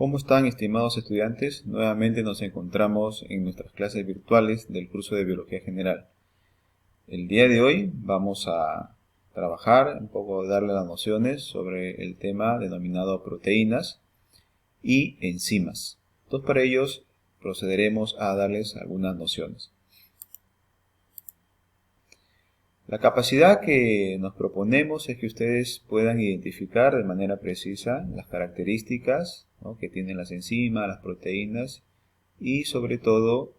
¿Cómo están, estimados estudiantes? Nuevamente nos encontramos en nuestras clases virtuales del curso de Biología General. El día de hoy vamos a trabajar, un poco darle las nociones sobre el tema denominado proteínas y enzimas. Entonces, para ellos procederemos a darles algunas nociones. La capacidad que nos proponemos es que ustedes puedan identificar de manera precisa las características, ¿no?, que tienen las enzimas, las proteínas y sobre todo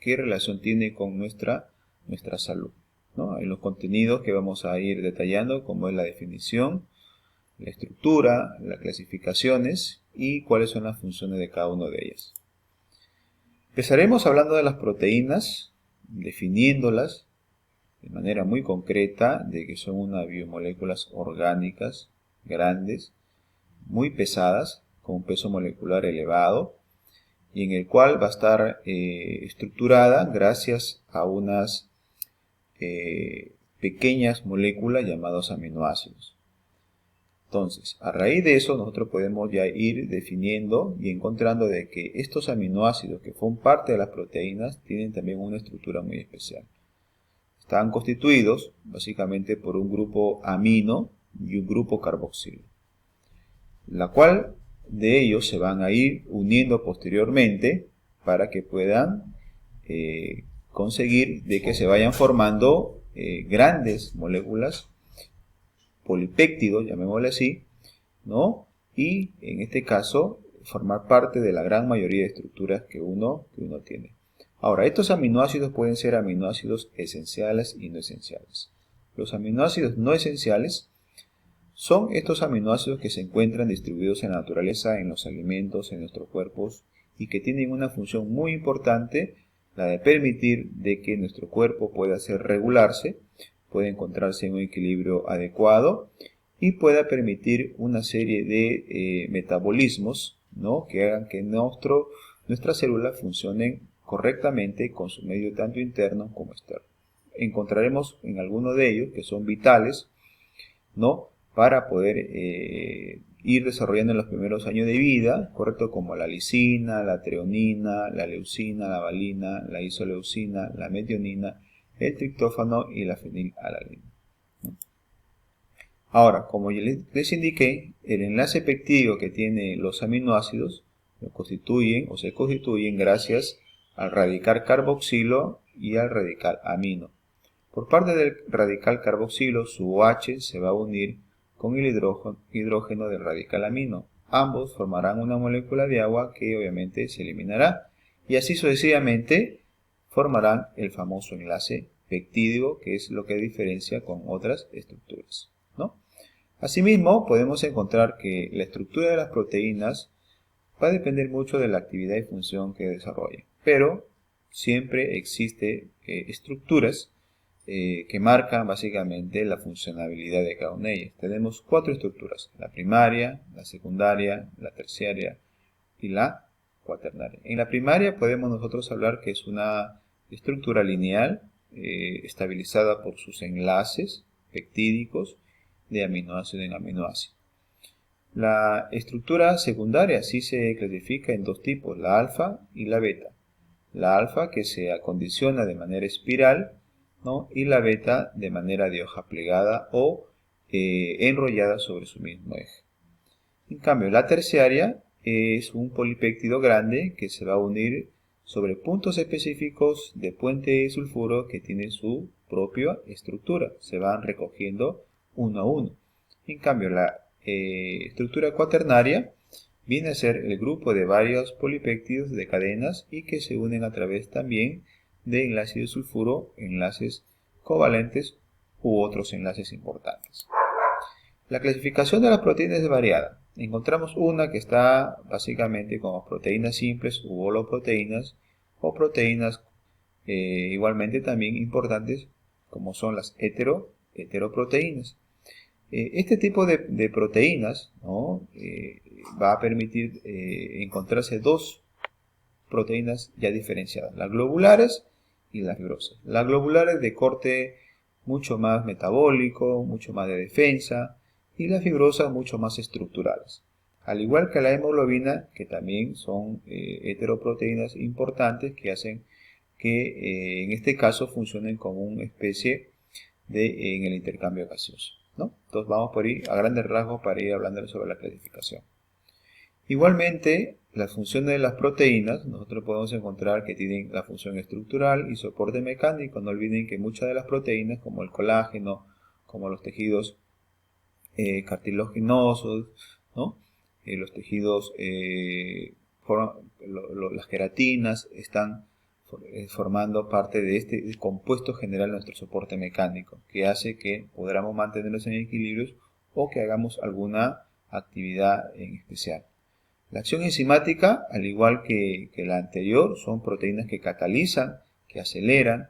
qué relación tiene con nuestra salud, ¿no? En los contenidos que vamos a ir detallando, como es la definición, la estructura, las clasificaciones y cuáles son las funciones de cada una de ellas. Empezaremos hablando de las proteínas, definiéndolas de manera muy concreta, de que son unas biomoléculas orgánicas, grandes, muy pesadas, con un peso molecular elevado, y en el cual va a estar estructurada gracias a unas pequeñas moléculas llamadas aminoácidos. Entonces, a raíz de eso, nosotros podemos ya ir definiendo y encontrando de que estos aminoácidos que forman parte de las proteínas tienen también una estructura muy especial. Están constituidos básicamente por un grupo amino y un grupo carboxilo, la cual de ellos se van a ir uniendo posteriormente para que puedan conseguir de que se vayan formando grandes moléculas, polipéptidos, llamémosle así, ¿no? Y en este caso formar parte de la gran mayoría de estructuras que uno tiene. Ahora, estos aminoácidos pueden ser aminoácidos esenciales y no esenciales. Los aminoácidos no esenciales son estos aminoácidos que se encuentran distribuidos en la naturaleza, en los alimentos, en nuestros cuerpos, y que tienen una función muy importante, la de permitir de que nuestro cuerpo pueda hacer regularse, pueda encontrarse en un equilibrio adecuado y pueda permitir una serie de metabolismos, ¿no?, que hagan que nuestras células funcionen correctamente con su medio tanto interno como externo. Encontraremos en algunos de ellos que son vitales, ¿no?, para poder ir desarrollando en los primeros años de vida, correcto, como la lisina, la treonina, la leucina, la valina, la isoleucina, la metionina, el triptófano y la fenilalanina. Ahora, como ya les indiqué, el enlace peptídico que tienen los aminoácidos se constituyen gracias al radical carboxilo y al radical amino. Por parte del radical carboxilo, su OH se va a unir con el hidrógeno del radical amino. Ambos formarán una molécula de agua que obviamente se eliminará, y así sucesivamente formarán el famoso enlace peptídico, que es lo que diferencia con otras estructuras, ¿no? Asimismo, podemos encontrar que la estructura de las proteínas va a depender mucho de la actividad y función que desarrollen, pero siempre existen estructuras que marcan básicamente la funcionalidad de cada una de ellas. Tenemos 4 estructuras: la primaria, la secundaria, la terciaria y la cuaternaria. En la primaria podemos nosotros hablar que es una estructura lineal estabilizada por sus enlaces peptídicos de aminoácido en aminoácido. La estructura secundaria sí se clasifica en dos tipos, la alfa y la beta. La alfa, que se acondiciona de manera espiral, ¿no?, y la beta de manera de hoja plegada o enrollada sobre su mismo eje. En cambio, la terciaria es un polipéptido grande que se va a unir sobre puntos específicos de puente de sulfuro que tienen su propia estructura. Se van recogiendo uno a uno. En cambio, la estructura cuaternaria viene a ser el grupo de varios polipéptidos de cadenas y que se unen a través también de enlaces de sulfuro, enlaces covalentes u otros enlaces importantes. La clasificación de las proteínas es variada. Encontramos una que está básicamente como proteínas simples u holoproteínas o proteínas igualmente también importantes como son las heteroproteínas. Este tipo de proteínas, ¿no?, va a permitir encontrarse dos proteínas ya diferenciadas, las globulares y las fibrosas. Las globulares de corte mucho más metabólico, mucho más de defensa, y las fibrosas mucho más estructurales. al igual que la hemoglobina, que también son heteroproteínas importantes que hacen que en este caso funcionen como una especie de en el intercambio gaseoso, ¿no? Entonces vamos por ahí a grandes rasgos para ir hablando sobre la clasificación. Igualmente, las funciones de las proteínas, nosotros podemos encontrar que tienen la función estructural y soporte mecánico. No olviden que muchas de las proteínas, como el colágeno, como los tejidos cartilaginosos, ¿no? Los tejidos, las queratinas, están formando parte de este compuesto general de nuestro soporte mecánico, que hace que podamos mantenernos en equilibrio o que hagamos alguna actividad en especial. La acción enzimática, al igual que la anterior, son proteínas que catalizan, que aceleran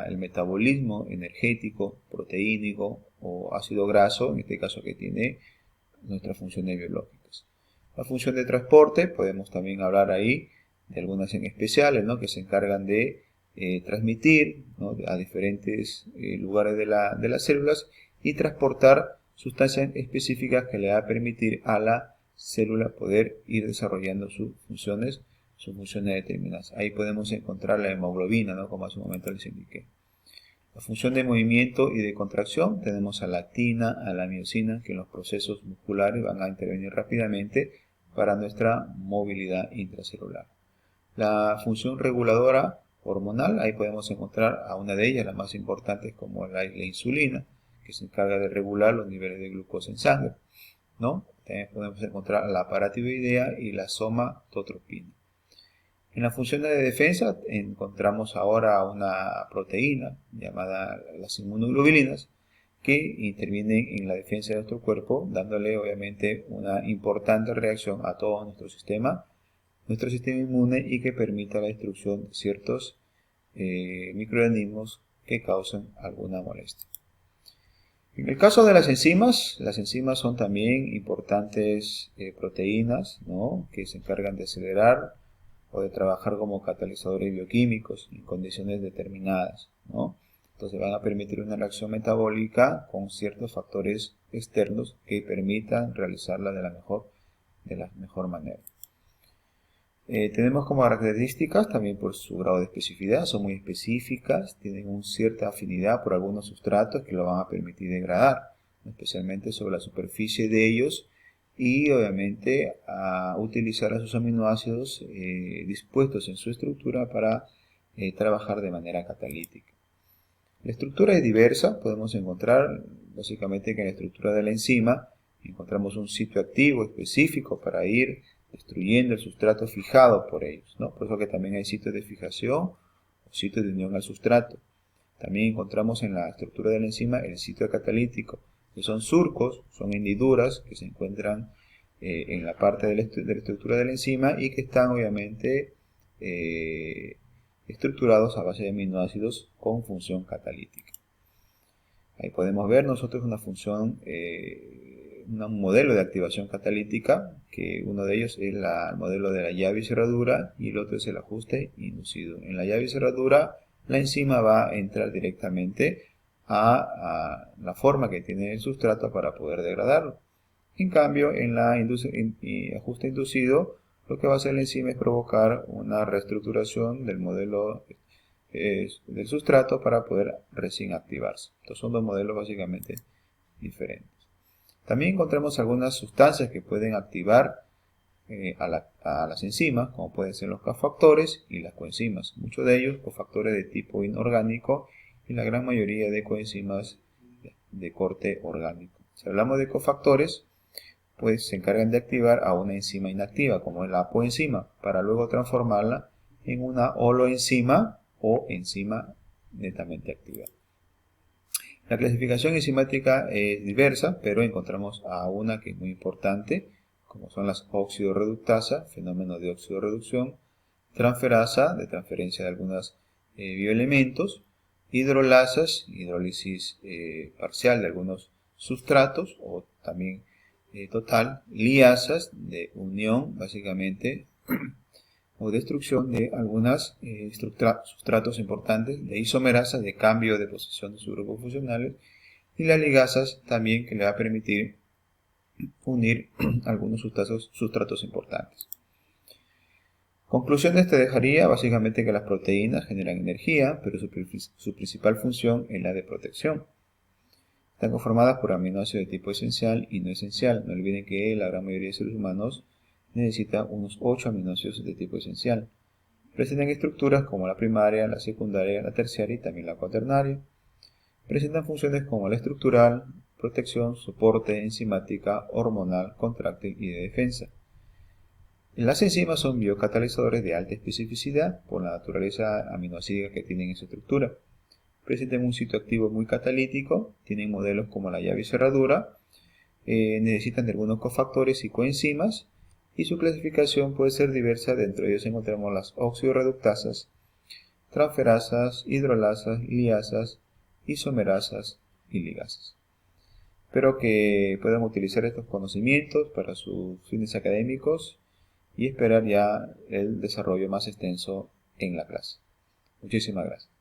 el metabolismo energético, proteínico o ácido graso, en este caso que tiene nuestras funciones biológicas. La función de transporte, podemos también hablar ahí de algunas en especiales, ¿no? Que se encargan de transmitir, ¿no? a diferentes lugares de las células y transportar sustancias específicas que le va a permitir a la célula poder ir desarrollando sus funciones determinadas. Ahí podemos encontrar la hemoglobina, ¿no? Como hace un momento les indiqué. La función de movimiento y de contracción, tenemos a la actina, a la miosina, que en los procesos musculares van a intervenir rápidamente para nuestra movilidad intracelular. La función reguladora hormonal, ahí podemos encontrar a una de ellas, las más importantes, como la insulina, que se encarga de regular los niveles de glucosa en sangre, ¿no? También podemos encontrar la paratiroidea y la somatotropina. En la función de defensa encontramos ahora una proteína llamada las inmunoglobulinas que intervienen en la defensa de nuestro cuerpo, dándole obviamente una importante reacción a todo nuestro sistema inmune y que permita la destrucción de ciertos microorganismos que causan alguna molestia. En el caso de las enzimas son también importantes proteínas, ¿no? Que se encargan de acelerar o de trabajar como catalizadores bioquímicos en condiciones determinadas, ¿no? Entonces van a permitir una reacción metabólica con ciertos factores externos que permitan realizarla de la mejor manera. Tenemos como características también por su grado de especificidad, son muy específicas, tienen una cierta afinidad por algunos sustratos que lo van a permitir degradar, especialmente sobre la superficie de ellos, y obviamente a utilizar a sus aminoácidos dispuestos en su estructura para trabajar de manera catalítica. La estructura es diversa, podemos encontrar básicamente que en la estructura de la enzima encontramos un sitio activo específico para ir destruyendo el sustrato fijado por ellos, ¿no? Por eso que también hay sitios de fijación o sitios de unión al sustrato. También encontramos en la estructura de la enzima el sitio catalítico, que son surcos, son hendiduras que se encuentran en la parte de la estructura de la enzima y que están obviamente estructurados a base de aminoácidos con función catalítica. Ahí podemos ver nosotros una función, un modelo de activación catalítica, que uno de ellos es el modelo de la llave y cerradura y el otro es el ajuste inducido. En la llave y cerradura la enzima va a entrar directamente a la forma que tiene el sustrato para poder degradarlo. En cambio, en la ajuste inducido, lo que va a hacer la enzima es provocar una reestructuración del modelo del sustrato para poder recién activarse. Estos son dos modelos básicamente diferentes. También encontramos algunas sustancias que pueden activar a las enzimas, como pueden ser los cofactores y las coenzimas. Muchos de ellos cofactores de tipo inorgánico y la gran mayoría de coenzimas de corte orgánico. Si hablamos de cofactores, pues se encargan de activar a una enzima inactiva, como es la apoenzima, para luego transformarla en una holoenzima o enzima netamente activa. La clasificación enzimática es diversa, pero encontramos a una que es muy importante, como son las oxidorreductasas, fenómeno de oxidorreducción, transferasa, de transferencia de algunos bioelementos, hidrolasas, hidrólisis parcial de algunos sustratos, o también total, liasas, de unión, básicamente, o destrucción de algunos sustratos importantes, de isomerasas, de cambio de posición de sus grupos funcionales, y las ligasas también, que le va a permitir unir algunos sustratos importantes. Conclusiones te dejaría básicamente que las proteínas generan energía, pero su principal función es la de protección. Están conformadas por aminoácidos de tipo esencial y no esencial. No olviden que la gran mayoría de seres humanos necesita unos 8 aminoácidos de tipo esencial. Presentan estructuras como la primaria, la secundaria, la terciaria y también la cuaternaria. Presentan funciones como la estructural, protección, soporte, enzimática, hormonal, contráctil y de defensa. Las enzimas son biocatalizadores de alta especificidad por la naturaleza aminoácida que tienen en su estructura. Presentan un sitio activo muy catalítico, tienen modelos como la llave y cerradura, necesitan de algunos cofactores y coenzimas, y su clasificación puede ser diversa. Dentro de ellos encontramos las oxidorreductasas, transferasas, hidrolasas, liasas, isomerasas y ligasas. Espero que puedan utilizar estos conocimientos para sus fines académicos y esperar ya el desarrollo más extenso en la clase. Muchísimas gracias.